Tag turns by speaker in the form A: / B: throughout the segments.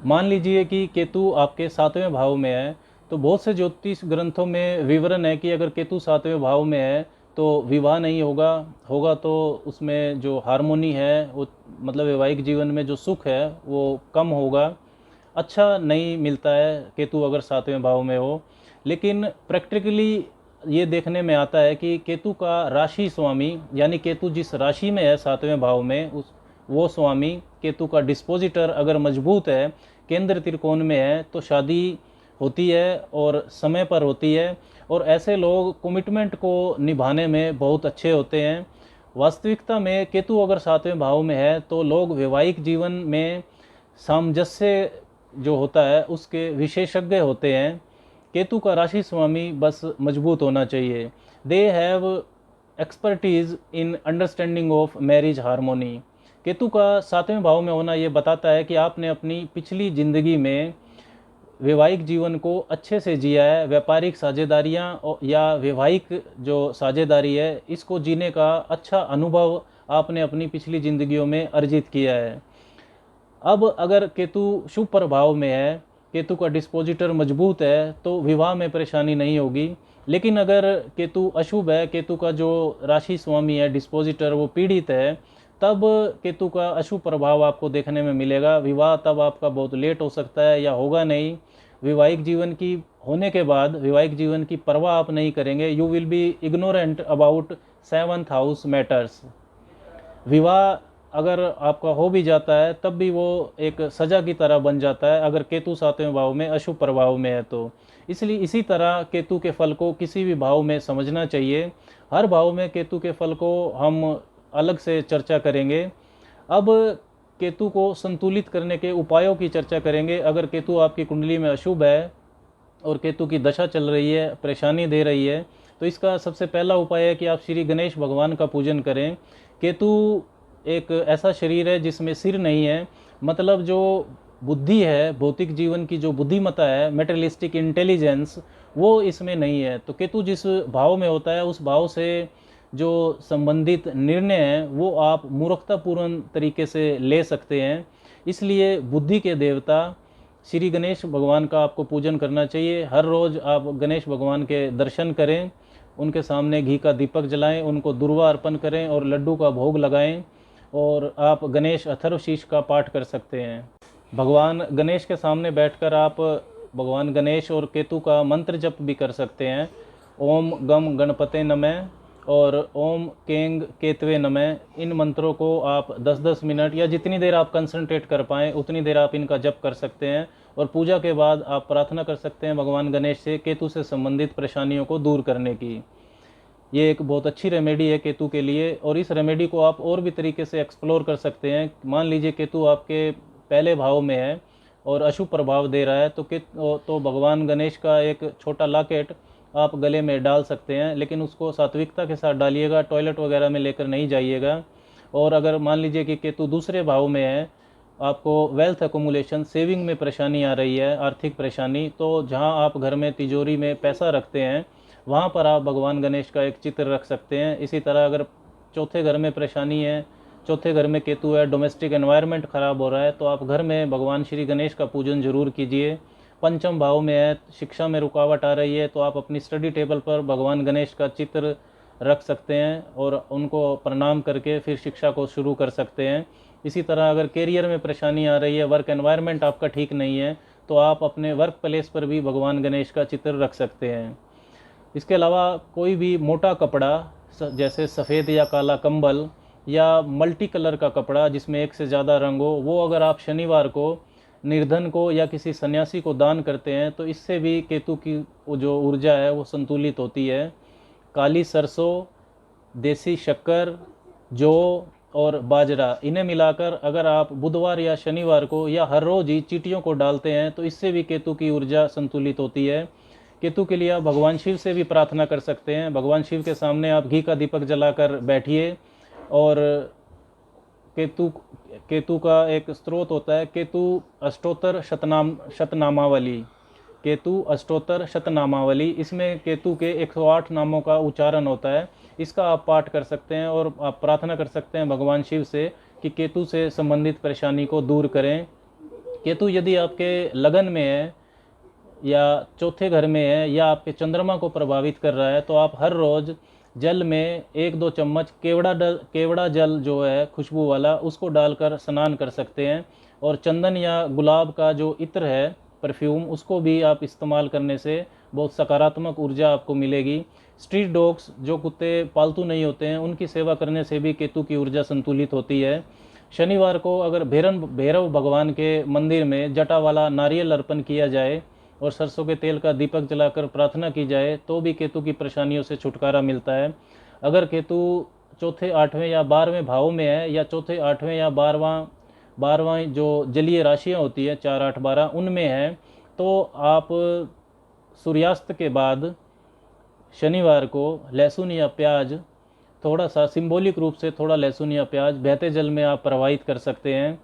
A: मान लीजिए कि केतु आपके 7वें भाव में है, तो बहुत से ज्योतिष ग्रंथों में विवरण है कि अगर केतु 7वें भाव में है तो विवाह नहीं होगा, होगा तो उसमें जो हार्मोनी है वो, मतलब वैवाहिक जीवन में जो सुख है वो कम होगा, अच्छा नहीं मिलता है केतु अगर 7वें भाव में हो। लेकिन प्रैक्टिकली ये देखने में आता है कि केतु का राशि स्वामी, यानी केतु जिस राशि में है 7वें भाव में, उस वो स्वामी केतु का डिस्पोजिटर अगर मजबूत है, केंद्र त्रिकोण में है, तो शादी होती है और समय पर होती है। और ऐसे लोग कमिटमेंट को निभाने में बहुत अच्छे होते हैं। वास्तविकता में केतु अगर 7वें भाव में है तो लोग वैवाहिक जीवन में सामंजस्य जो होता है उसके विशेषज्ञ होते हैं। केतु का राशि स्वामी बस मजबूत होना चाहिए। They have expertise in understanding of marriage harmony. Ketu का 7वें भाव में होना ये बताता है कि आपने अपनी पिछली जिंदगी में वैवाहिक जीवन को अच्छे से जिया है, व्यापारिक साझेदारियां या वैवाहिक जो साझेदारी है इसको जीने का अच्छा अनुभव आपने अपनी पिछली जिंदगियों में अर्जित किया है। अब अगर केतु शुभ प्रभाव में है, केतु का डिस्पोजिटर मजबूत है, तो विवाह में परेशानी नहीं होगी। लेकिन अगर केतु अशुभ है, केतु का जो राशि स्वामी है डिस्पोजिटर वो पीड़ित है, तब केतु का अशुभ प्रभाव आपको देखने में मिलेगा। विवाह तब आपका बहुत लेट हो सकता है या होगा नहीं। वैवाहिक जीवन की होने के बाद वैवाहिक जीवन की परवाह आप नहीं करेंगे। You will be ignorant about 7th house matters. विवाह अगर आपका हो भी जाता है तब भी वो एक सजा की तरह बन जाता है अगर केतु 7वें भाव में अशुभ प्रभाव में है तो। इसलिए इसी तरह केतु के फल को किसी भी भाव में समझना चाहिए। हर भाव में केतु के फल को हम अलग से चर्चा करेंगे। अब केतु को संतुलित करने के उपायों की चर्चा करेंगे। अगर केतु आपकी कुंडली में अशुभ है और केतु की दशा चल रही है, परेशानी दे रही है, तो इसका सबसे पहला उपाय है कि आप श्री गणेश भगवान का पूजन करें। केतु एक ऐसा शरीर है जिसमें सिर नहीं है, मतलब जो बुद्धि है, भौतिक जीवन की जो बुद्धिमत्ता है, मेटेरियलिस्टिक इंटेलिजेंस, वो इसमें नहीं है। तो केतु जिस भाव में होता है उस भाव से जो संबंधित निर्णय हैं वो आप मूर्खतापूर्ण तरीके से ले सकते हैं। इसलिए बुद्धि के देवता श्री गणेश भगवान का आपको पूजन करना चाहिए। हर रोज़ आप गणेश भगवान के दर्शन करें, उनके सामने घी का दीपक जलाएं, उनको दुर्वा अर्पण करें और लड्डू का भोग लगाएं। और आप गणेश अथर्वशीष का पाठ कर सकते हैं। भगवान गणेश के सामने बैठकर आप भगवान गणेश और केतु का मंत्र जप भी कर सकते हैं। ओम गम गणपते नमः और ओम केंग केतवे नमः। इन मंत्रों को आप 10-10 मिनट या जितनी देर आप कंसंट्रेट कर पाएँ उतनी देर आप इनका जप कर सकते हैं। और पूजा के बाद आप प्रार्थना कर सकते हैं भगवान गणेश से केतु से संबंधित परेशानियों को दूर करने की। ये एक बहुत अच्छी रेमेडी है केतु के लिए, और इस रेमेडी को आप और भी तरीके से एक्सप्लोर कर सकते हैं। मान लीजिए केतु आपके पहले भाव में है और अशुभ प्रभाव दे रहा है, तो भगवान गणेश का एक छोटा लॉकेट आप गले में डाल सकते हैं, लेकिन उसको सात्विकता के साथ डालिएगा, टॉयलेट वगैरह में लेकर नहीं जाइएगा। और अगर मान लीजिए कि केतु दूसरे भाव में है, आपको वेल्थ अकोमुलेशन, सेविंग में परेशानी आ रही है, आर्थिक परेशानी, तो जहां आप घर में तिजोरी में पैसा रखते हैं वहाँ पर आप भगवान गणेश का एक चित्र रख सकते हैं। इसी तरह अगर चौथे घर में परेशानी है, चौथे घर में केतु है, डोमेस्टिक एनवायरनमेंट ख़राब हो रहा है, तो आप घर में भगवान श्री गणेश का पूजन जरूर कीजिए। पंचम भाव में है, शिक्षा में रुकावट आ रही है, तो आप अपनी स्टडी टेबल पर भगवान गणेश का चित्र रख सकते हैं और उनको प्रणाम करके फिर शिक्षा को शुरू कर सकते हैं। इसी तरह अगर कैरियर में परेशानी आ रही है, वर्क एनवायरनमेंट आपका ठीक नहीं है, तो आप अपने वर्क प्लेस पर भी भगवान गणेश का चित्र रख सकते हैं। इसके अलावा कोई भी मोटा कपड़ा, जैसे सफ़ेद या काला कंबल या मल्टी कलर का कपड़ा जिसमें एक से ज़्यादा रंग हो, वो अगर आप शनिवार को निर्धन को या किसी सन्यासी को दान करते हैं तो इससे भी केतु की वो जो ऊर्जा है वो संतुलित होती है। काली सरसों, देसी शक्कर, जौ और बाजरा, इन्हें मिलाकर अगर आप बुधवार या शनिवार को या हर रोज़ ही चींटियों को डालते हैं तो इससे भी केतु की ऊर्जा संतुलित होती है। केतु के लिए आप भगवान शिव से भी प्रार्थना कर सकते हैं। भगवान शिव के सामने आप घी का दीपक जलाकर बैठिए। और केतु का एक स्रोत होता है केतु अष्टोत्तर शतनामावली, केतु अष्टोत्तर शतनामावली, इसमें केतु के 108 नामों का उच्चारण होता है। इसका आप पाठ कर सकते हैं और आप प्रार्थना कर सकते हैं भगवान शिव से कि केतु से संबंधित परेशानी को दूर करें। केतु यदि आपके लगन में है या चौथे घर में है या आपके चंद्रमा को प्रभावित कर रहा है, तो आप हर रोज़ जल में 1-2 चम्मच केवड़ा जल जो है खुशबू वाला, उसको डालकर स्नान कर सकते हैं। और चंदन या गुलाब का जो इत्र है, परफ्यूम, उसको भी आप इस्तेमाल करने से बहुत सकारात्मक ऊर्जा आपको मिलेगी। स्ट्रीट डॉग्स, जो कुत्ते पालतू नहीं होते हैं, उनकी सेवा करने से भी केतु की ऊर्जा संतुलित होती है। शनिवार को अगर भैरव भगवान के मंदिर में जटा वाला नारियल अर्पण किया जाए और सरसों के तेल का दीपक जलाकर प्रार्थना की जाए तो भी केतु की परेशानियों से छुटकारा मिलता है। अगर केतु चौथे 8वें या 12वें भाव में है, या चौथे 8वें या 12वां जो जलीय राशियाँ होती है 4, 8, 12 उनमें है, तो आप सूर्यास्त के बाद शनिवार को लहसुन या प्याज, थोड़ा सा सिंबॉलिक रूप से थोड़ा लहसुन या प्याज बहते जल में आप प्रवाहित कर सकते हैं।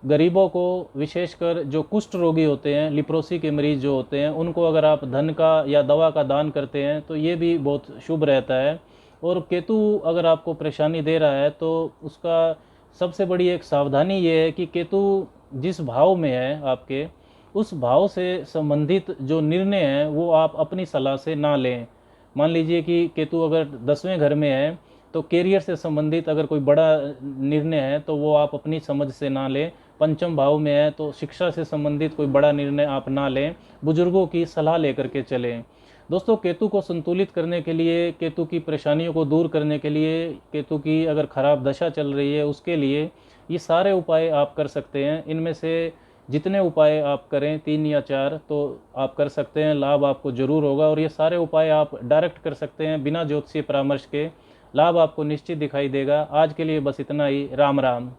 A: गरीबों को, विशेषकर जो कुष्ठ रोगी होते हैं, लिप्रोसी के मरीज जो होते हैं, उनको अगर आप धन का या दवा का दान करते हैं तो ये भी बहुत शुभ रहता है। और केतु अगर आपको परेशानी दे रहा है तो उसका सबसे बड़ी एक सावधानी ये है कि केतु जिस भाव में है आपके, उस भाव से संबंधित जो निर्णय हैं वो आप अपनी सलाह से ना लें। मान लीजिए कि केतु अगर 10वें घर में है, तो कैरियर से संबंधित अगर कोई बड़ा निर्णय है तो वो आप अपनी समझ से ना लें। पंचम भाव में है तो शिक्षा से संबंधित कोई बड़ा निर्णय आप ना लें, बुजुर्गों की सलाह लेकर के चलें। दोस्तों, केतु को संतुलित करने के लिए, केतु की परेशानियों को दूर करने के लिए, केतु की अगर खराब दशा चल रही है उसके लिए ये सारे उपाय आप कर सकते हैं। इनमें से जितने उपाय आप करें, 3 या 4, तो आप कर सकते हैं, लाभ आपको ज़रूर होगा। और ये सारे उपाय आप डायरेक्ट कर सकते हैं बिना ज्योतिषीय परामर्श के, लाभ आपको निश्चित दिखाई देगा। आज के लिए बस इतना ही। राम राम।